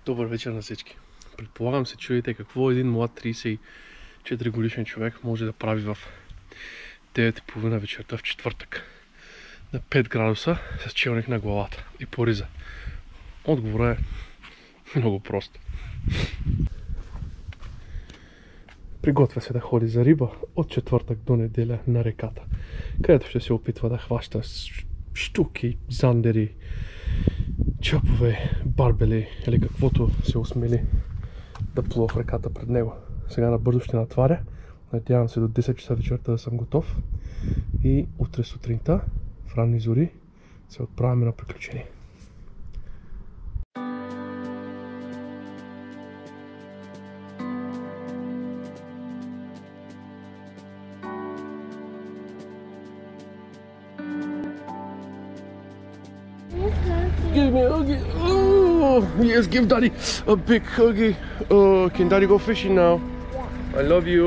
Добър вечер на всички. Предполагам се чуете какво един млад 34 годишен човек може да прави в 9:30 вечерта в четвъртък на 5 градуса с челник на главата и по риза. Отговорът е много прост. Приготвя се да ходи за риба от четвъртък до неделя на реката, където ще се опитва да хваща щуки, зандери, чапове, барбели или каквото се осмели да плува в реката пред него. Сега набързо ще натваря. Надявам се до 10 часа вечерта да съм готов. И утре сутринта, в ранни зори, се отправяме на приключение. Give me a huggy. Oh, yes, give daddy a big huggy. Oh, can daddy go fishing now? I love you.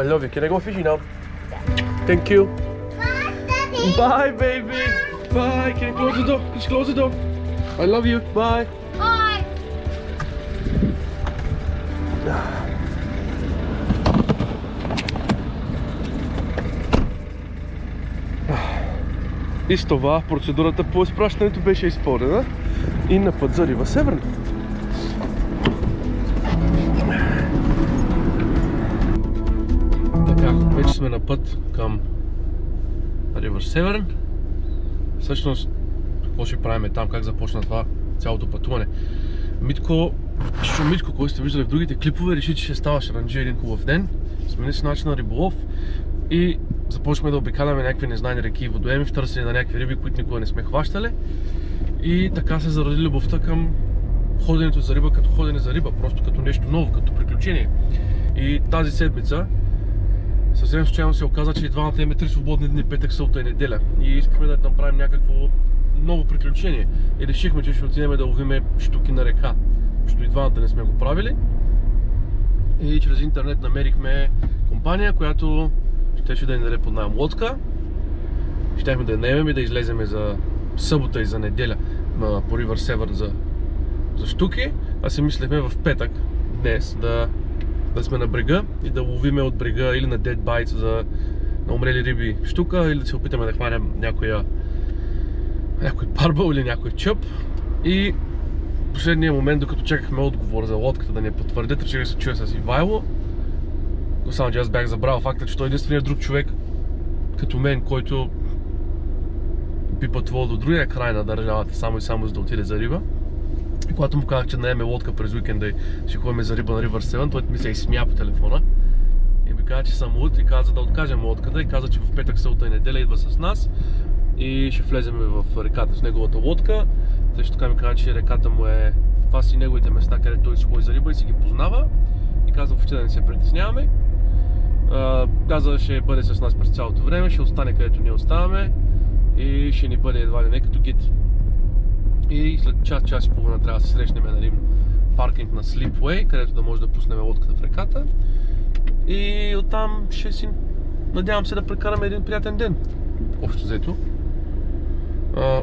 I love you. Can I go fishing now? Thank you. Bye, baby. Bye. Can you close the door? Just close the door. I love you. Bye. Bye. И с това процедурата по изпращането беше изпълнена и на път за Рива Северна. Така, вече сме на път към Рива Северен. Всъщност, какво ще правим там, как започна това цялото пътуване? Митко, който сте виждали в другите клипове, реши, че ще става шаранджия един хубав ден. Смени си начин на риболов и започваме да обикаляме някакви незнайни реки и водоеми в търсене на някакви риби, които никога не сме хващали. И така се зароди любовта към ходенето за риба като ходене за риба, просто като нещо ново, като приключение. И тази седмица съвсем случайно се оказа, че и двамата имаме 3 свободни дни, петък, събота и неделя. И искаме да направим някакво ново приключение. И решихме, че ще отидем да ловиме щуки на река, защото и двамата не сме го правили. И чрез интернет намерихме компания, която щеше да ни даде под наем лодка. Щяхме да я наемем и да излеземе за събота и за неделя по Ривър Север за щуки. А си мислехме в петък, днес, да сме на брега и да ловиме от брега или на dead bites на умрели риби щука, или да се опитаме да хванем някой барбъл или някой чъп. И в последния момент, докато чакахме отговор за лодката да ни потвърдят, реших да се чуя с Ивайло. Само че аз бях забрал факта, че той е единственият друг човек като мен, който би пътувал до другия край на държавата само и само за да отиде за риба. И когато му казах, че наеме лодка през уикенда и ще ходим за риба на Ривър Севен, той ми се изсмя по телефона и ми каза, че съм луд и каза да откажем лодката и каза, че в петък, събота и неделя идва с нас и ще влезем в реката с неговата лодка. Също така ми каза, че реката му е, това си неговите места, където той си ходи за риба и си ги познава и каза въобще да не се притесняваме. Каза, ще бъде с нас през цялото време, ще остане където ние оставаме и ще ни бъде едва ли не като гид. И след час и половина трябва да се срещнем на един паркинг на Slipway, където да може да пуснем лодката в реката. И оттам ще си, надявам се, да прекараме един приятен ден. Общо взето.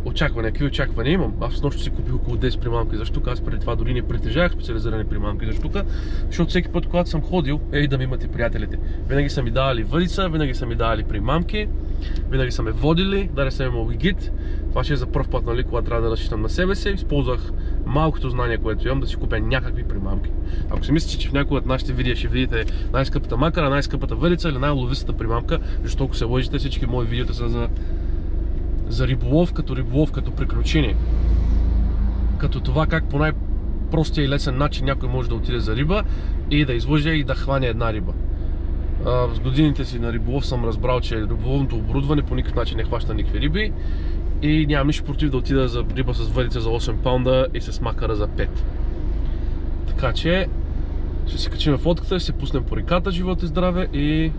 Очаквания, какви очаквания имам? Аз снощи си купих около 10 примамки за щука, аз преди това дори не притежавах специализирани примамки за щука, защото всеки път, когато съм ходил, да ми имат и приятелите. Винаги са ми давали въдица, винаги са ми давали примамки, винаги са ме водили, дали съм имал и гид. Това ще е за пръв път, нали, когато трябва да разчитам на себе си. Използвах малкото знание, което имам, да си купя някакви примамки. Ако си мислите, че в някои от нашите видео ще видите най-скъпата макара, най-скъпата въдица или най-ловистата примамка, защото ако се лъжите, всички мои видеота са за риболов, като приключение. Като това как по най-простия и лесен начин някой може да отиде за риба и да излъже и да хване една риба. С годините си на риболов съм разбрал, че риболовното оборудване по никакъв начин не хваща никакви риби и нямам нищо против да отида за риба с въдица за 8 паунда и с макара за 5. Така че ще се качим в лодката, ще се пуснем по реката, живот и здраве, и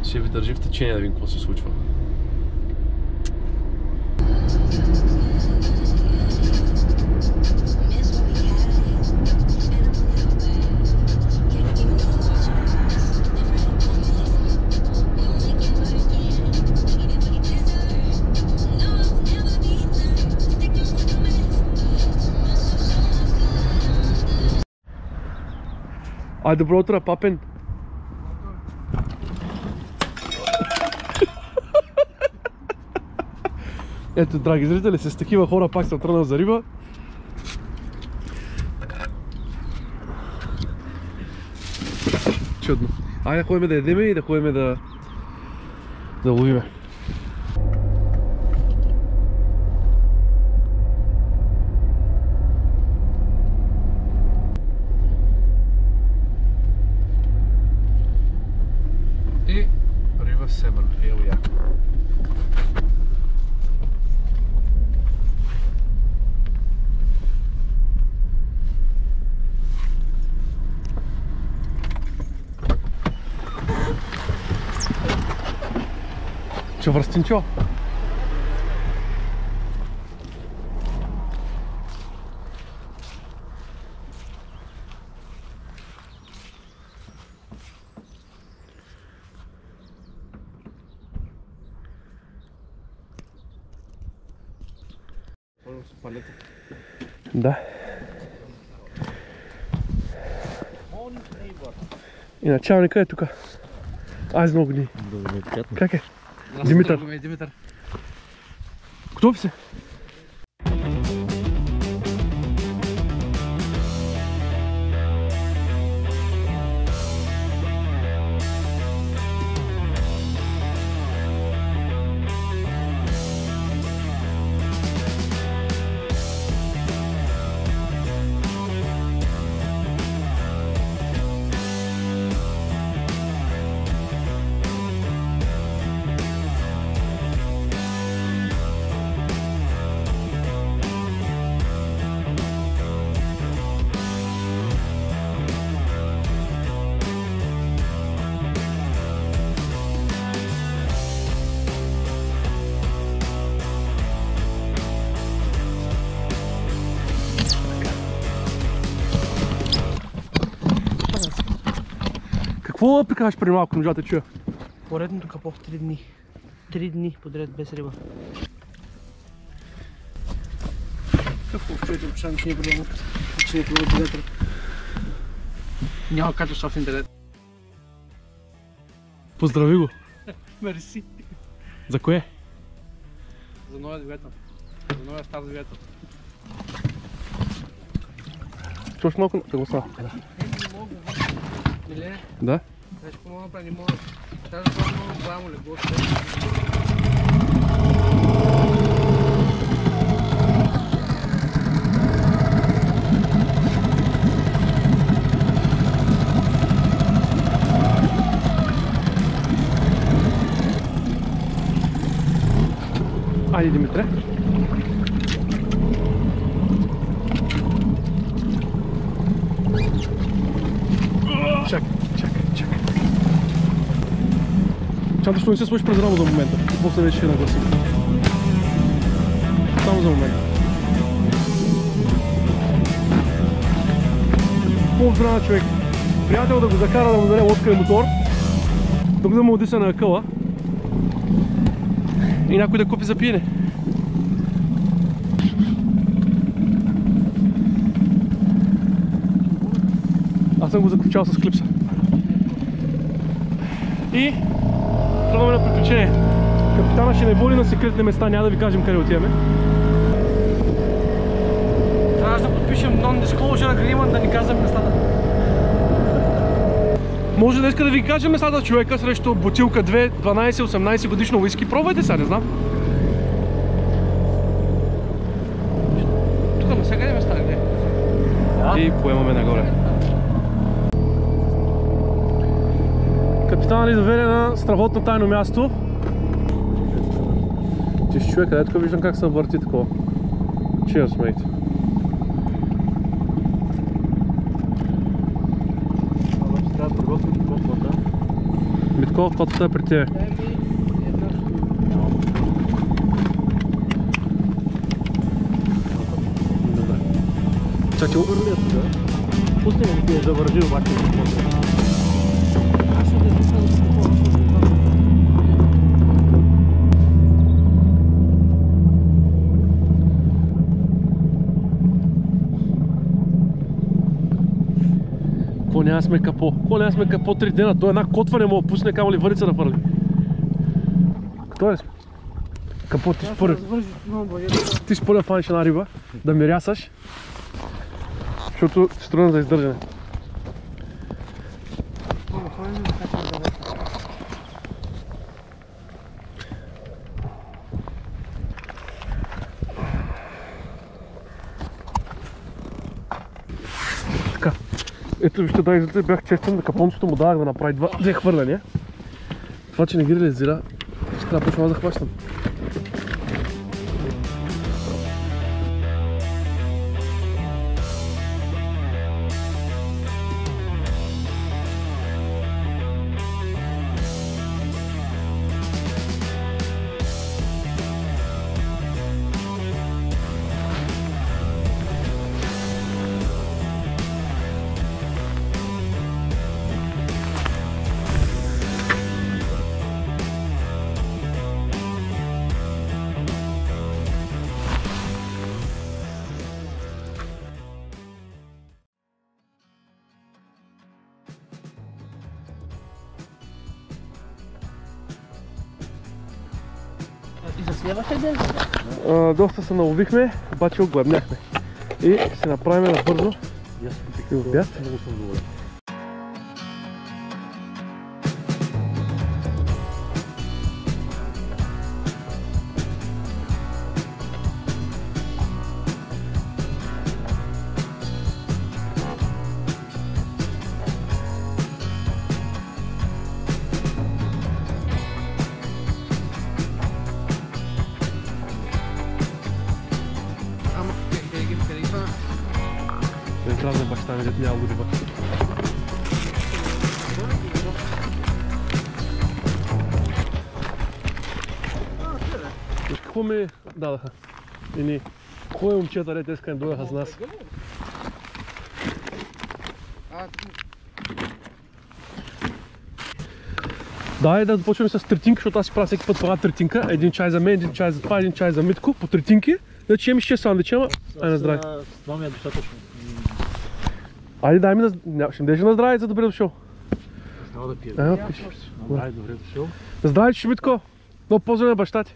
ще ви държим в течение да видим какво се случва. Айде, добро утро, Папен. Ето, драги зрители, с такива хора пак съм тръгнал за риба. Чудно. Айде да ходим да едеме и да ходим да ловиме. И River Severn, here we are. Че връстинчо? Да. И началника е тук. Аз много години. Как е? Димитър. Димитър. Готов си? Какво прикажеш преди малко, можа да чуя? Поредното капо 3 дни. 3 дни подред без риба. Какво чуете, обичам, че не бъде че не бъде ветър. Няма качество в интернет. Поздрави го. Мерси. За кое? За новия двигател. За новия стар двигател. Чуваш малко да го става? Не мога. Миле? Да? Знаеш какво мога направи? Не мога. Даже това много голямо легло. Айде, Димитре. Чакай. Чакай, що не се случи през рамо за момента. И после вече ще нагласим. Само за момента. По-здравна човек. Приятел да го закара да му даде лодка и мотор. Тук да му удиса на акъла. И някой да купи за пиене. Аз съм го заключал с клипса. И тръгваме на приключение. Капитана ще не води на секретни места, няма да ви кажем къде отиваме. Трябва да подпишем non-disclosure agreement, да ни казваме местата. Може днес да ви кажем местата човека срещу бутилка 2, 12-18 годишно уиски. Пробвайте сега, не знам. Тук навсякъде места, где? И поемаме нагоре. Капитана ни доведе на страхотно тайно място. Ти ще човека, ето виждам как се върти такова. Cheers, mate. Митко, котата е при тебе. Добре. Чакай, пусти ми ти е завържи обаче. няма сме капо. Ко няма сме капо 3 дена? Той една котва не мога пусне, камо ли въдица да фърли. Кто е? Капо, ти според да фаниш една риба, да ми рясаш, защото ти струва за издържане. Така, ето вижте, да излезе, бях честен, на капончето му давах да направи две хвърляния. Това, че не ги реализира, ще трябва да почвам да захващам. И заснемаш ли ден? Доста се наловихме, обаче оглъбняхме. И ще направим набързо обяд. Много съм доволен. Да изразне баща ми, дето няма го риба. Виж какво ми дадаха? Ини, кой момчета ред днеска не дойдаха с нас? Дай да започваме с третинка, защото аз си правя всеки път по една третинка. Един чай за мен, един чай за това, един чай за Митко, по третинки. Значи имаме 6 сандвича, ама ай на здраве. Това ми е достатъчно. Айде дай ми на... Ще ми дежи на здраве, за добре дошъл. Няма да пия. Пиши. Добре, добре дошъл. Здравей, че Митко. Много поздрави на баща ти.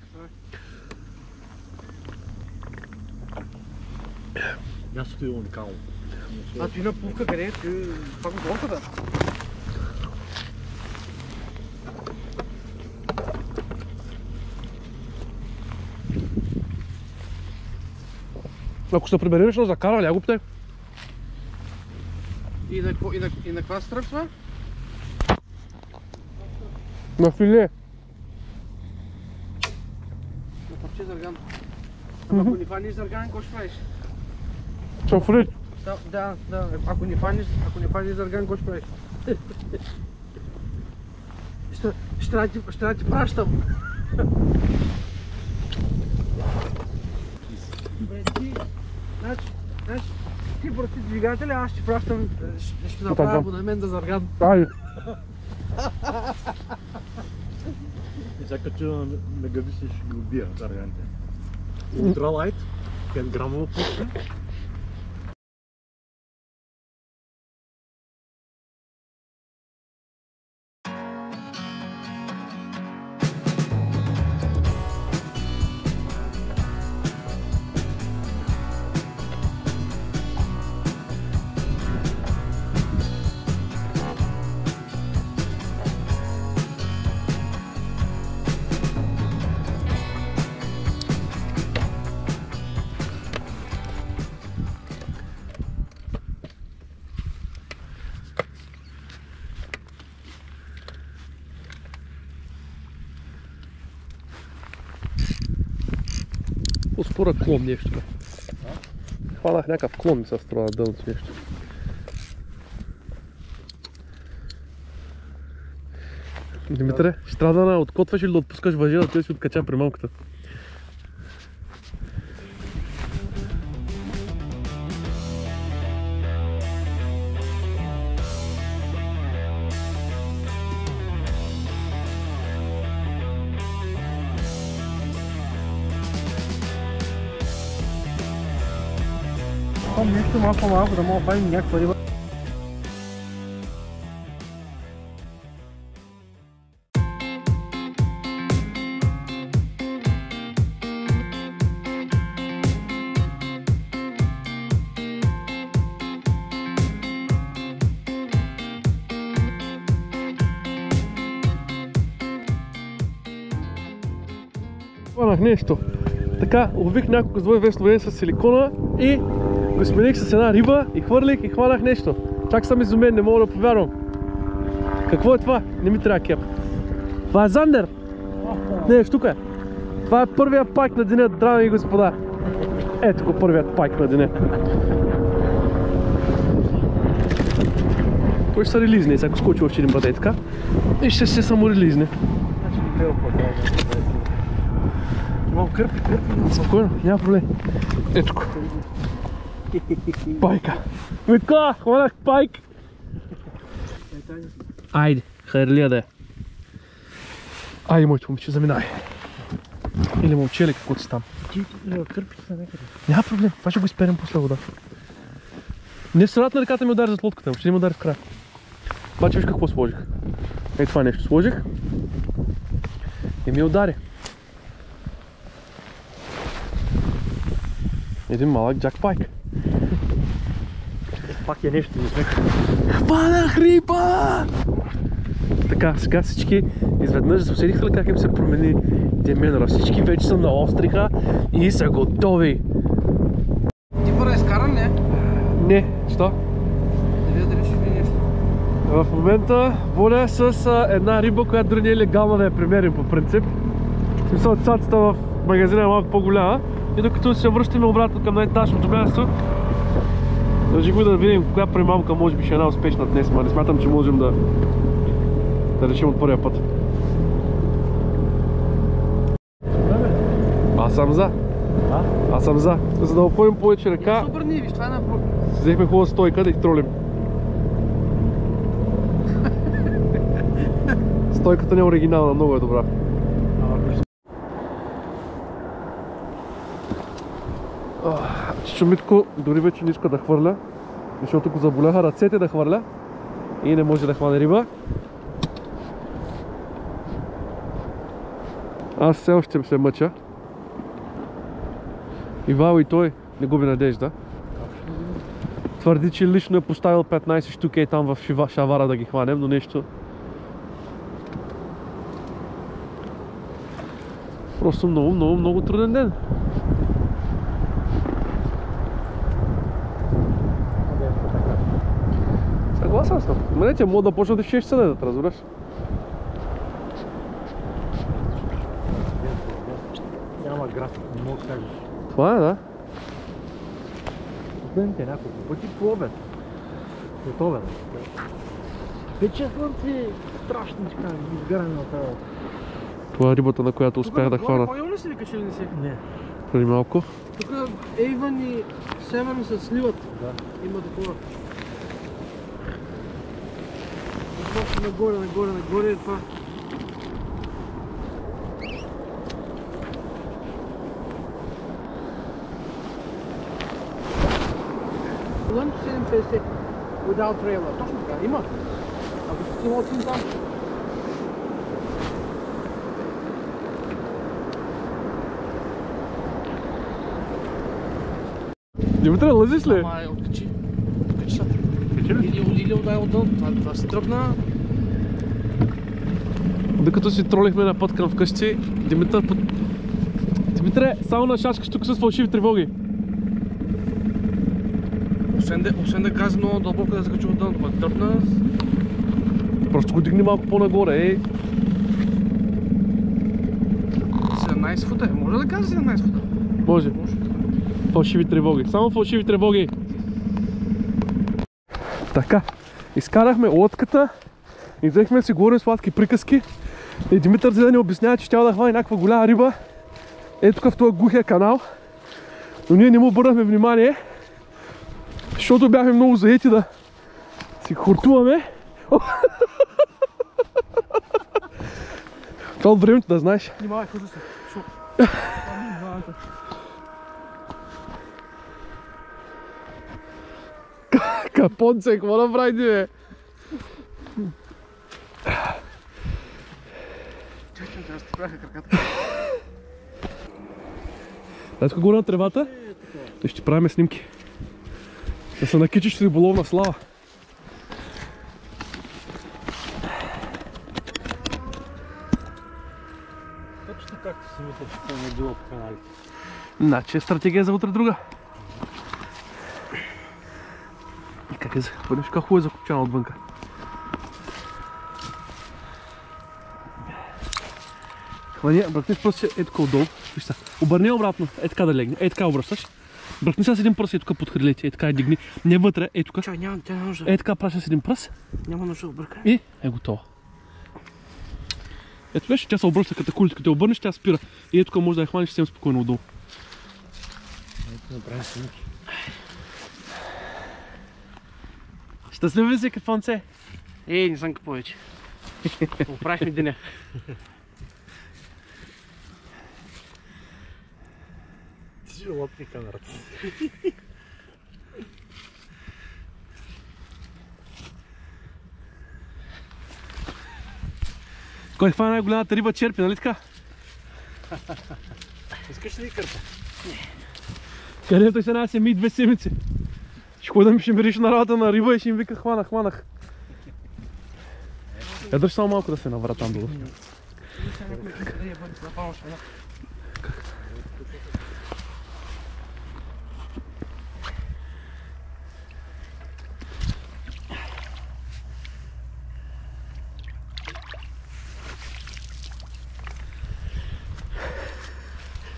Мястото е уникално. А ти напувка къде? Това го болка да? Ако се прибереш на закара, ля го пте. И на каква стръпва? На филе. На парче зарган. Ако ни фаниш зарган, какво ще правиш? Шафрит. Да. Ако ни фаниш зарган, какво ще правиш? Ще да ти пращам. Значи, ти прати двигателя, аз ще пращам, ще направя абонамент за зарган. Айде. И сега като ме гъби си ще ги убия зарганите. Ултралайт, 5 грамово пушка. По-спора клон нещо. Хванах някакъв клон, ми се струва на дълното нещо. Димитре, ще трябва да откотваш или да отпускаш въжи, да ти си откача при малката. Нещо малко да мога да правим някаква риба. Хванах нещо. Така, лових няколко двой веслове с силикона и го смених с една риба и хвърлих и хванах нещо. Чак съм изумен, не мога да повярвам. Какво е това? Не ми трябва кеп. Това е зандер. Не, штука е. Това е първият пайк на деня, дами и господа. Ето го първият пайк на деня. Той ще се релизне, ако скочи още един път е така. И ще се саморелизне. Имам кърпи. Спокойно, няма проблем. Ето го. Пайка. Митко, хванах пайк. Айде, хайрлия да е. Айде, моето момиче, заминай. Или момче ли, каквото си там. Кърпите са някъде. Няма проблем, това ще го изперем после вода. Не в средата на реката ми удари зад лодката, ще не ми удари в края. Обаче виж какво сложих. Ей това нещо сложих. И ми удари. Един малък джак пайк. Пак е нещо измека. Хванах риба! Така, сега всички изведнъж се усетиха ли как им се промени деменора. Всички вече са наостриха и са готови. Ти пора изкаран, не? Не, що? Дали ще ви нещо? В момента водя с една риба, която дори не е легално да я примерим по принцип. В смисъл, цацата в магазина е малко по-голяма. И докато се връщаме обратно към най-ташното място, държи го да видим коя примамка може би ще е една успешна днес, но не смятам, че можем да решим от първия път. Аз съм за. Аз съм за. За да обходим повече река, Супер ни, виж, това е на... взехме хубава стойка да их тролим. Стойката не е оригинална, много е добра. Чичо Митко дори вече не иска да хвърля, защото го заболяха ръцете да хвърля и не може да хване риба. Аз все още се мъча. Ивало и той не губи надежда. Твърди, че лично е поставил 15 штуки и там в шавара да ги хванем, но нещо... Просто много труден ден. Съгласен съм. Мене тя мога да почна да ще съдедат, разбираш? Няма график, не мога да кажеш. Това е, да. Последните няколко пъти по обед. След обед. Вече слънце страшничка, изгаране на тази. Това е рибата, на която успях да хвана По-долу ли си викаш или не си? Не. преди малко. Тук Ейвън и Северн се сливат. Да. Има такова. Започва нагоре и това. Lunch 750 without trailer. Точно така, има. Ако си имал син там. Димитър, лъзиш ли? Ама откачи. Откачи са. Или отдай отдъл. Това се тръпна. Докато си тролихме на път към вкъщи, Димитър, само на шашкаш тук с фалшиви тревоги. Освен да каза много дълбоко да се качи отдъл, пък тръпна. Просто го дигни малко по-нагоре, ей. 17 фута. Може да кажа 17 фута? Може. Фалшиви тревоги. Само фалшиви тревоги. Така. Изкарахме лодката и взехме да си говорим сладки приказки. И Димитър за да ни обяснява, че щял да хване някаква голяма риба. Ето тук в този глухия канал. Но ние не му обърнахме внимание, защото бяхме много заети да си хортуваме. Това от времето да знаеш. Внимавай, хвърля се. Капонце, какво направи, бе? Чакай, трябва да стопяха краката. Дай тук горе на тревата и ще правим снимки. Да се накичиш с риболовна слава. Точно както си мисля, че това не е било по каналите. Значи стратегия за утре друга. И как е за... Бъдеш как хубаво е закопчана отвънка. Хвани, бръкнеш просто е така отдолу. Вижте, обърни обратно, е така да легне, е така обръщаш. Бръкни с един пръст, е тук под хрилите, е така дигни. Не вътре, е тук. Чай, няма нужда. Е така праща с един пръст. Няма нужда да объркай. И е готова. Ето виж, тя се обръща като кулите, като обърнеш, тя спира. И ето тук може да я хванеш съвсем спокойно отдолу. Ето направим снимки. Щастливи си, кафонце! Не съм повече. Оправиш ми деня. Ти ще лопни камерата. Кой хвана най-голямата риба черпи, нали така? Искаш ли кърпа? Къде той се нася ми 2 седмици? Ще ходя да ми ще мириш на работа на риба и ще им вика хванах. Дръж само малко да се навра там долу.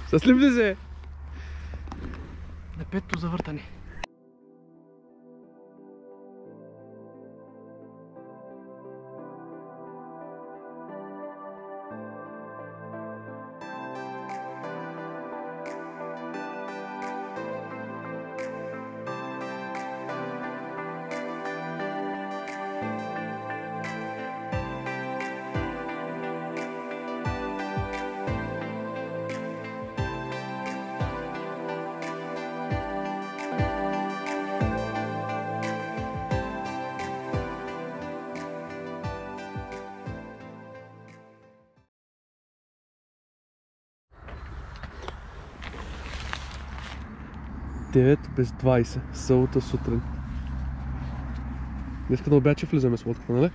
Щастлив ли се? На петото завъртане. Девет без 20, събота сутрин. Днеска на обяд ще влизаме с лодката, нали?